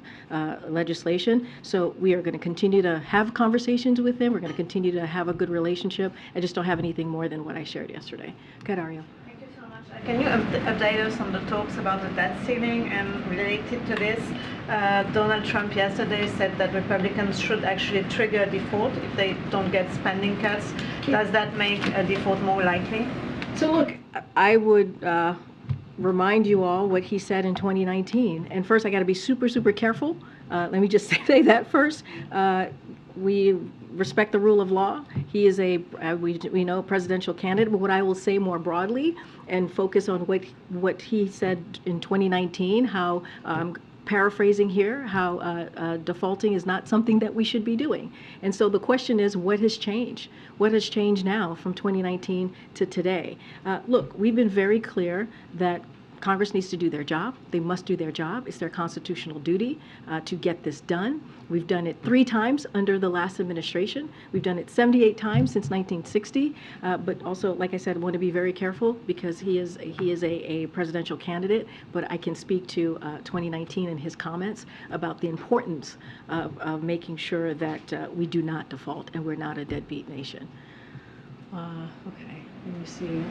legislation. So we are going to continue to have conversations with them. We're going to continue to have a good relationship. I just don't have anything more than what I shared yesterday. Go ahead, Ariel. Thank you so much. Can you update us on the talks about the debt ceiling? And related to this, Donald Trump yesterday said that Republicans should actually trigger default if they don't get spending cuts. Does that make a default more likely? So look, I would remind you all what he said in 2019. And first, I got to be super, super careful. Let me just say that first. We respect the rule of law. He is we know, presidential candidate. But what I will say more broadly and focus on what he said in 2019, how paraphrasing here, how defaulting is not something that we should be doing. And so the question is, what has changed? What has changed now from 2019 to today? Look, we've been very clear that Congress needs to do their job. They must do their job. It's their constitutional duty to get this done. We've done it 3 times under the last administration. We've done it 78 times since 1960. But also, like I said, I want to be very careful because he is a presidential candidate. But I can speak to 2019 and his comments about the importance of making sure that we do not default and we're not a deadbeat nation. Okay, let me see.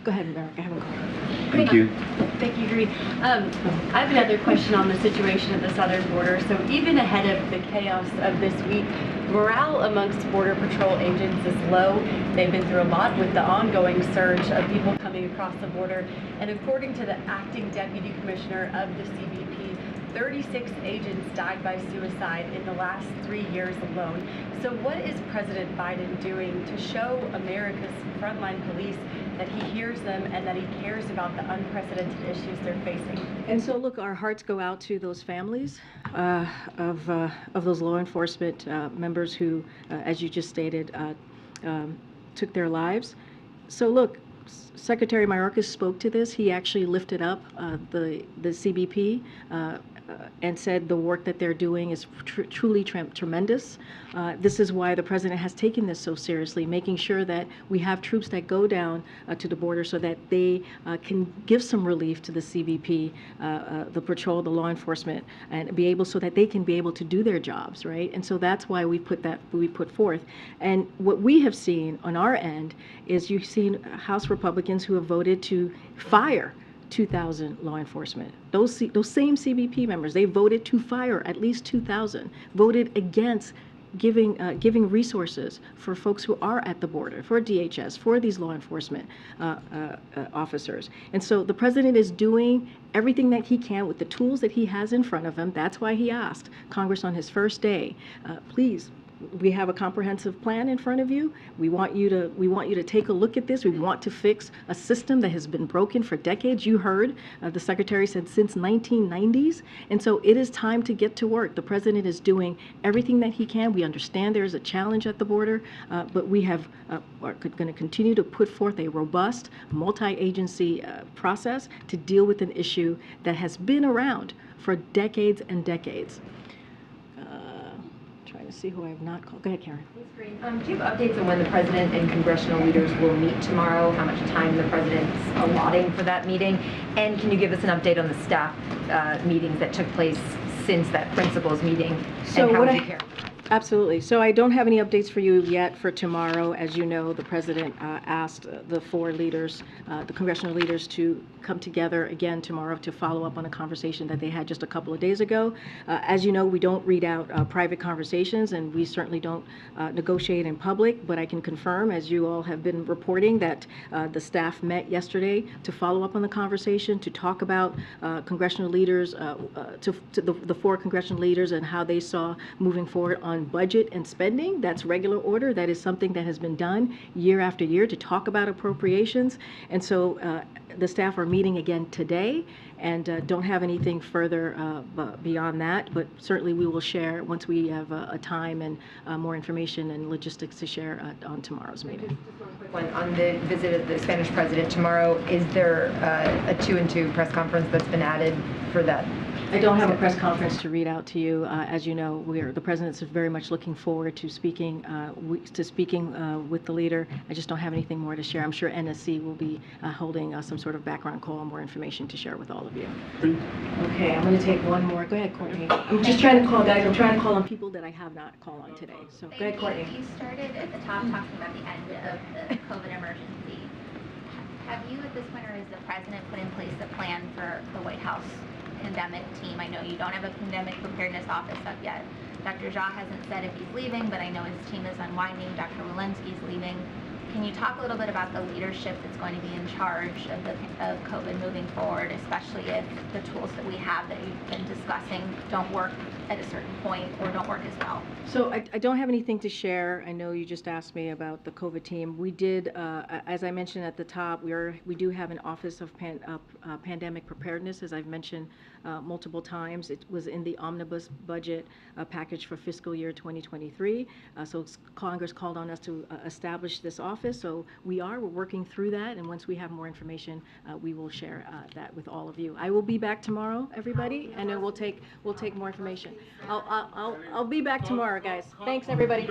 Go ahead, Merrick. I haven't called. Thank you. Thank you, Karine. I have another question on the situation at the southern border. So even ahead of the chaos of this week, morale amongst Border Patrol agents is low. They've been through a lot with the ongoing surge of people coming across the border. And according to the acting deputy commissioner of the CBP, 36 agents died by suicide in the last 3 years alone. So what is President Biden doing to show America's frontline police that he hears them and that he cares about the unprecedented issues they're facing? And so, look, our hearts go out to those families of those law enforcement members who, as you just stated, took their lives. So, look, Secretary Mayorkas spoke to this. He actually lifted up the CBP and said the work that they're doing is truly tremendous. This is why the president has taken this so seriously, making sure that we have troops that go down to the border so that they can give some relief to the CBP, the patrol, the law enforcement, and be able so that they can be able to do their jobs, right? And so that's why we put forth. And what we have seen on our end is you've seen House Republicans who have voted to fire 2,000 law enforcement. Those same CBP members, they voted to fire at least 2,000, voted against giving resources for folks who are at the border, for DHS, for these law enforcement officers. And so the president is doing everything that he can with the tools that he has in front of him. That's why he asked Congress on his first day, please, we have a comprehensive plan in front of you. We want you to take a look at this. We want to fix a system that has been broken for decades. You heard the secretary said since 1990s. And so it is time to get to work. The president is doing everything that he can. We understand there is a challenge at the border, but we are going to continue to put forth a robust multi-agency process to deal with an issue that has been around for decades and decades. Trying to see who I have not called. Go ahead, Karen. Do you have updates on when the president and congressional leaders will meet tomorrow? How much time the president's allotting for that meeting? And can you give us an update on the staff meetings that took place since that principals meeting? So and how what would you care? Absolutely. So I don't have any updates for you yet for tomorrow. As you know, the president asked the four leaders, the congressional leaders, to come together again tomorrow to follow up on a conversation that they had just a couple of days ago. As you know, we don't read out private conversations, and we certainly don't negotiate in public, but I can confirm, as you all have been reporting, that the staff met yesterday to follow up on the conversation, to talk about congressional leaders, to the four congressional leaders and how they saw moving forward on budget and spending. That's regular order. That is something that has been done year after year to talk about appropriations. And so the staff are meeting again today, and don't have anything further beyond that, but certainly we will share once we have a time and more information and logistics to share on tomorrow's meeting. Just one quick one. On the visit of the Spanish president tomorrow, is there a 2-and-2 press conference that's been added for that? I don't have a press conference to read out to you. As you know, the president's very much looking forward to speaking with the leader. I just don't have anything more to share. I'm sure NSC will be holding some sort of background call and more information to share with all of you. Okay, I'm going to take one more. Go ahead, Courtney. I'm just trying to call, guys. I'm trying to call on people that I have not called on today. So go ahead, Courtney. You started at the top talking about the end of the COVID emergency. Have you, at this point, or has the president put in place a plan for the White House pandemic team? I know you don't have a pandemic preparedness office up yet. Dr. Jha hasn't said if he's leaving, but I know his team is unwinding. Dr. Walensky's leaving. Can you talk a little bit about the leadership that's going to be in charge of COVID moving forward, especially if the tools that we have that you've been discussing don't work at a certain point or don't work as well? So I don't have anything to share. I know you just asked me about the COVID team. We did, as I mentioned at the top, we do have an Office of Pandemic Preparedness, as I've mentioned multiple times. It was in the omnibus budget package for fiscal year 2023. So Congress called on us to establish this office. So we're working through that, and once we have more information, we will share that with all of you. I will be back tomorrow, everybody, and then we'll take more information. I'll be back tomorrow, guys. Thanks, everybody.